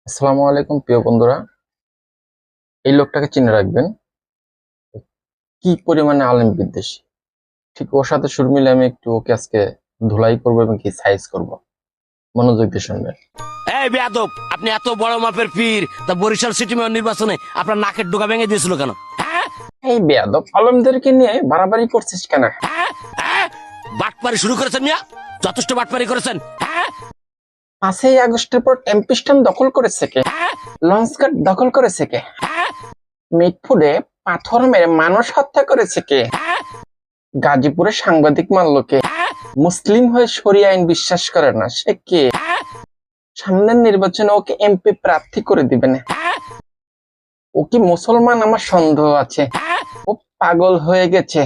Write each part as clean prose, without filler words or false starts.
আসসালামু আলাইকুম প্রিয় বন্ধুরা। এই লোকটাকে চিনে রাখবেন, কি পরিমাণে আলেম বিদ্বেষী। ঠিক ওর সাথে সুর মিলে আমি একটু ওকে আজকে ধুলাই করবো এবং কি সাইজ করব। মনোযোগ দিয়ে শুনবেন। এই বেয়াদব, আপনি এত বড় মাপের পীর, তা বরিশাল সিটি মেয়র নির্বাচনে আপনার নাকের ডোকা ভেঙে দিয়েছিল কেন? হ্যাঁ এই বেয়াদব আলেমদেরকে নিয়ে বাড়াবাড়ি করছিস কেন? হ্যাঁ হ্যাঁ বাটপারি শুরু করেছেন মিয়া, যথেষ্ট বাটপারি করেছেন। হ্যাঁ 5ই আগস্টের পর টেম্পিস্টন দখল করেছে কে? হ্যাঁ লঞ্চঘাট দখল করেছে কে? হ্যাঁ মিটফুডে পাথর মেরে মানুষ হত্যা করেছে কে? হ্যাঁ গাজীপুরে সাংবাদিক মারল কে? হ্যাঁ মুসলিম হয়ে শরিয়া আইন বিশ্বাস করে না সে কে? সামনের নির্বাচনে ওকে এমপি প্রার্থী করে দিবেন। হ্যাঁ ও কি মুসলমান? আমার সন্দেহ আছে। ও পাগল হয়ে গেছে।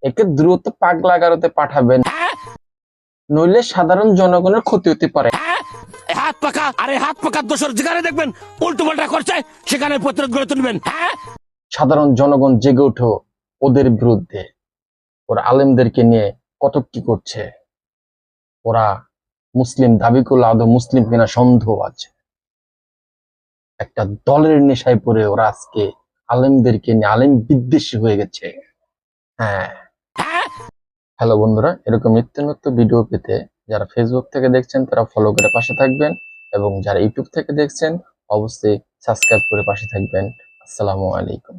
একে দ্রুত পাগলা গারদে পাঠাবেন, নইলে সাধারণ জনগণের ক্ষতি হতে পারে। হাত পাকা, আরে হাত পাকার দোষর যেখানে দেখবেন উল্টো পাল্টা করছে সেখানে প্রতিরোধ গড়ে তুলবেন। সাধারণ জনগণ জেগে ওঠো ওদের বিরুদ্ধে। ওরা আলেমদেরকে নিয়ে কত কি করছে। ওরা মুসলিম দাবি করলে আদৌ মুসলিম কিনা সন্দেহ আছে। একটা দলের নেশায় পড়ে ওরা আজকে আলেমদেরকে নিয়ে আলেম বিদ্বেষী হয়ে গেছে। হ্যাঁ, হ্যালো বন্ধুরা, এরকম নিত্য নতুন ভিডিও পেতে যারা ফেসবুক থেকে দেখছেন তারা ফলো করে পাশে থাকবেন, এবং যারা ইউটিউব থেকে দেখছেন অবশ্যই সাবস্ক্রাইব করে পাশে থাকবেন। আসসালামু আলাইকুম।